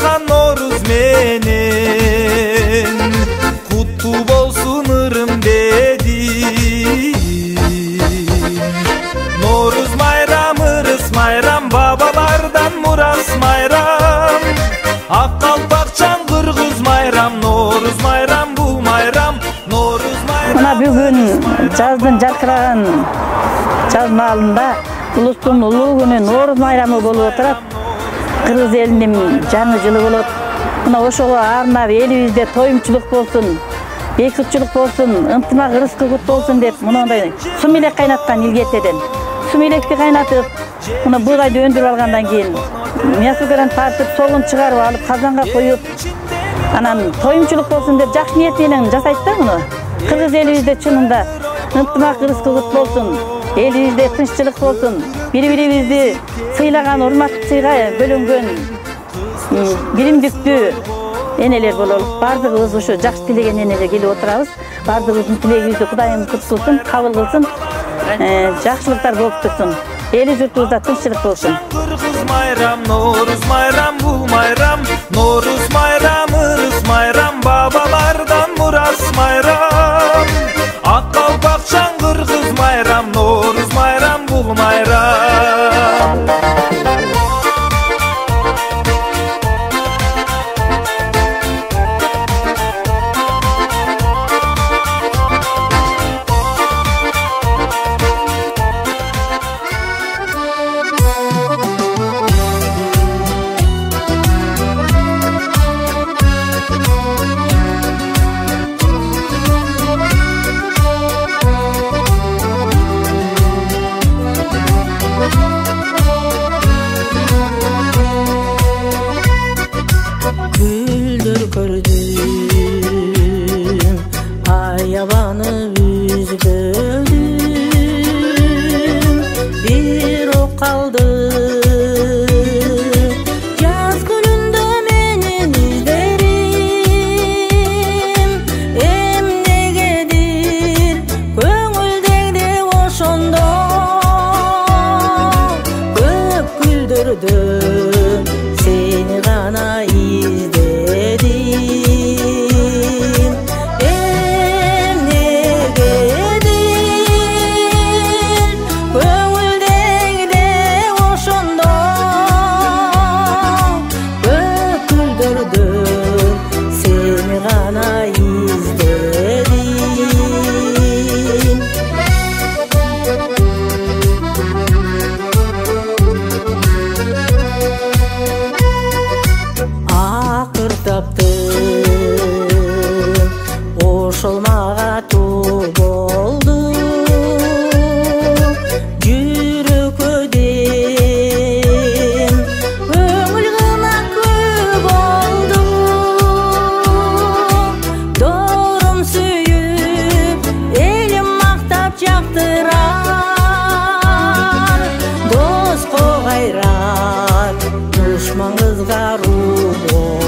жаккан Норuz менен куттуу болсун ырым дедим. Норuz майрам, ырыс майрам, бабалардан мурас майрам. Ак калпакчан кыргыз майрам, Норuz майрам, бул майрам, Норuz майрам. Мына бүгүн жаздын жаркыраган жаз маалында улустун улуу күнү Норuz майрамы болуп отурат. Кыргыз элинин жаңы жылы болот. Мына ошого арнап элибизде тоюмчулук болсун, бейкутчулук болсун, ынтымак ырыскы кут болсун деп мындай сум элек кайнаткан илгертеден. Сум электи кайнатып, мына буудайды өндүрүп алгандан кийин мясокадан тартып, согун чыгарып алып, казанга коюп, анан тоюмчулук болсун деп жакшы ниет менен жасайт да муну. Кыргыз элибизде чынында ынтымак ырыскы кут болсун, элибизде тынччылык болсун, бири-бирибизди сыйлаган, урматчыга бөлөнгөн биримдиктүү энелер бололуп, бардыгыбыз ошо жакшы тилеген энелер келип отурабыз. Бардыгыбыздын тилегибизди Кудайым куткузсын, кабыл кылсын, жакшылыктар болуп турсун. Эли журтубузда тынччылык болсун. Кыргыз майрам, Норuz майрам, бул майрам, Норuz майрам, ырыс майрам, бабалардан мурас майрам. Ак калпакчан кыргыз майрам, Норuz майрам, бул майрам. Seni gana izledim, emnegedir köngüldegide oşondo köp güldürdüm, seni gana izledim. Oşolmağa tuğ boldu, jürek ödem, köngül gına köp oldu. Doğrum sүйüp, elim maktap jaktırar, dost kogayrak, düşman kızga ruh oldu.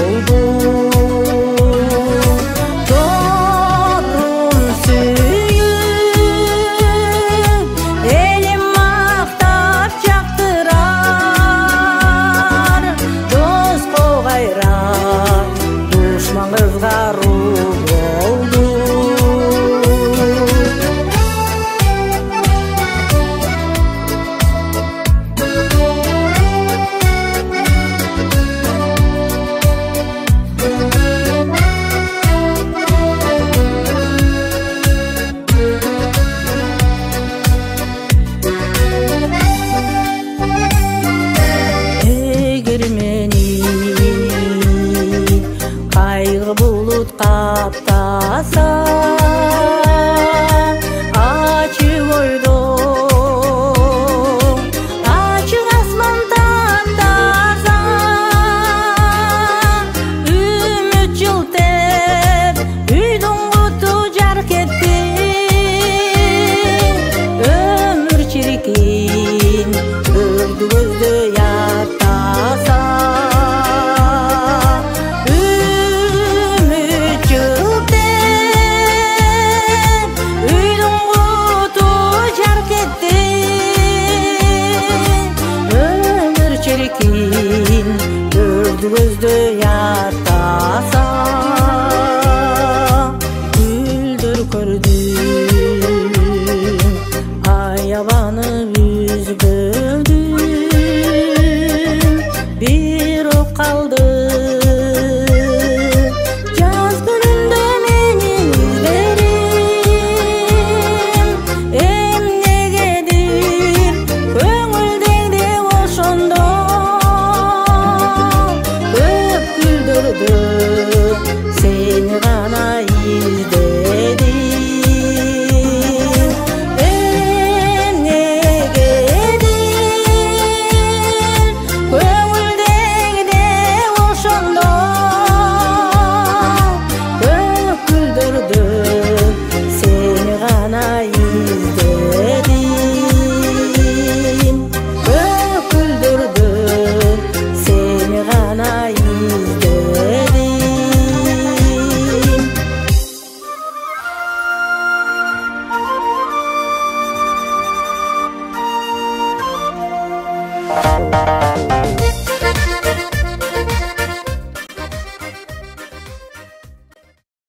Kaygı bulut kaptasa